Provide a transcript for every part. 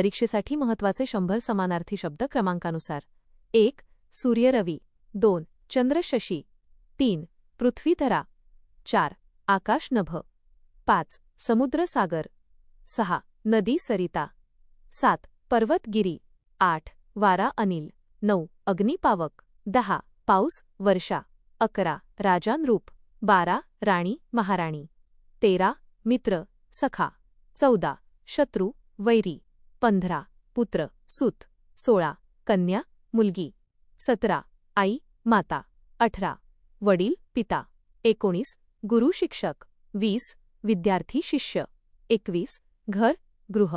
परीक्षेसाठी महत्त्वाचे 100 समानार्थी शब्द क्रमांकानुसार: 1. सूर्य रवी. 2. चंद्र शशी. 3. पृथ्वी धरा. 4. आकाश नभ. 5. समुद्र सागर. 6. नदी सरिता. 7. पर्वत गिरी. 8. वारा अनिल. 9. अग्नी पावक. 10. पाऊस वर्षा. 11. राजा नृप. 12. राणी महाराणी. 13. मित्र सखा. 14. शत्रु वैरी. 15. पुत्र सूत. 16. कन्या मुलगी. 17. आई माता. 18. वडील पिता. 19. गुरु शिक्षक. 20. विद्यार्थी शिष्य. 21. घर गृह.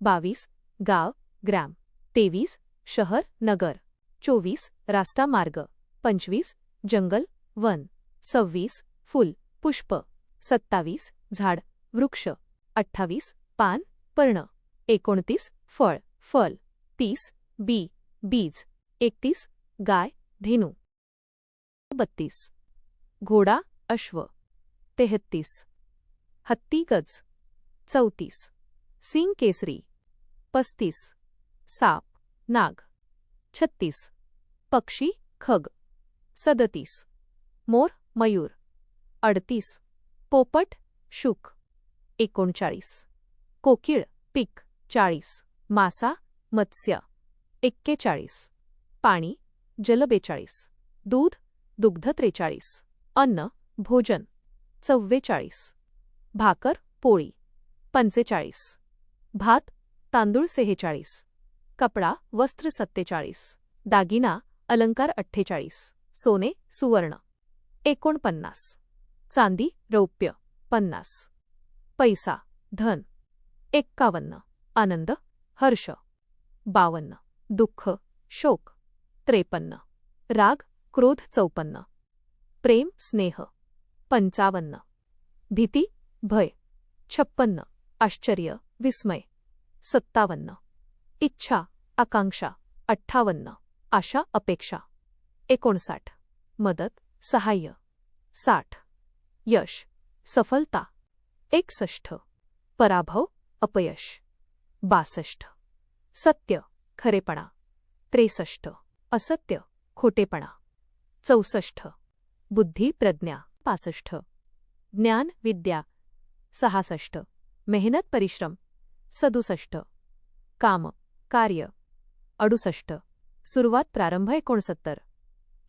22. गाव ग्राम. 23. शहर नगर. 24. रास्ता मार्ग. 25. जंगल वन. 26. फूल पुष्प. 27. झाड वृक्ष. 28. पान पर्ण. 29. फळ फल. 30. बी बीज. 31. गाय धेनू. 32. घोडा अश्व. 33. हत्ती गज. 34. सिंग केसरी. 35. साप नाग. 36. पक्षी खग. 37. मोर मयूर. 38. पोपट शुक. 39. कोकिळ पिक. 40. मासा मत्स्य. 41. पाणी जल. 42. दूध दुग्ध. 43. अन्न भोजन. 44. भाकर पोळी. 45. भात तांदूळ. 46. कपडा वस्त्र. 47. दागिना अलंकार. 48. सोने सुवर्ण. 49. चांदी रौप्य. 50. पैसा धन. 51. आनंद हर्ष. 52. दुःख शोक. 53. राग क्रोध. 54. प्रेम स्नेह. 55. भीती भय. 56. आश्चर्य विस्मय. 57. इच्छा आकांक्षा. 58. आशा अपेक्षा. 59. मदत सहाय्य. 60. यश सफलता. 61. पराभव अपयश. 62. सत्य खरेपणा. 63. असत्य खोटेपणा. 64. बुद्धी प्रज्ञा. 65. ज्ञान विद्या. 66. मेहनत परिश्रम. 67. काम कार्य. 68. सुरुवात प्रारंभ. 69.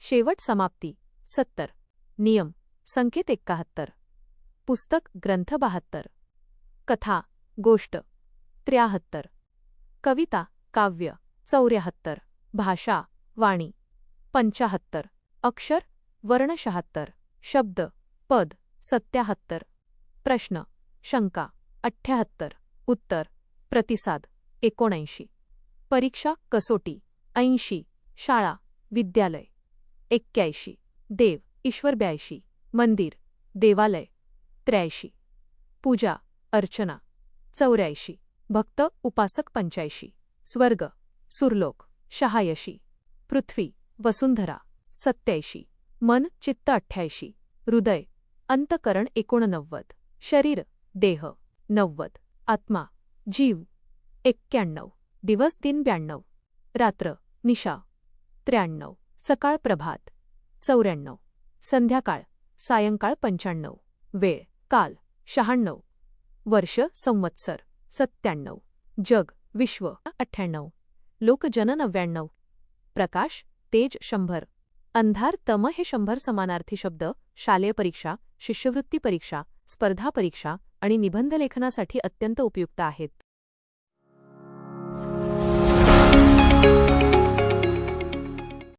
शेवट समाप्ती. 70. नियम संकेत. 71. पुस्तक ग्रंथ. 72. कथा गोष्ट. 73. कविता काव्य. 74. भाषा वाणी. 75. अक्षर वर्ण. 76. शब्द पद. 77. प्रश्न शंका. 78. उत्तर प्रतिसाद. 79. परीक्षा कसोटी. 80. शाळा विद्यालय. 81. देव ईश्वर. 82. मंदिर देवालय. 83. पूजा अर्चना. 84. भक्त उपासक. 85. स्वर्ग सुरलोक. 86. पृथ्वी वसुंधरा. 87. मन चित्त. 88. हृदय अंतकरण. 89. शरीर देह. 90. आत्मा जीव. 91. दिवस दिन. 92. रात्र निशा. 93. सकाळ प्रभात. 94. संध्याकाळ सायंकाळ. 95. वेळ काल. 96. वर्ष संवत्सर. 97. जग विश्व. 98. लोक जन. 99. प्रकाश तेज. 100. अंधार तम. हे 100 समानार्थी शब्द शालेय परीक्षा शिष्यवृत्ती परीक्षा स्पर्धा परीक्षा आणि निबंध लेखनासाठी अत्यंत उपयुक्त आहेत.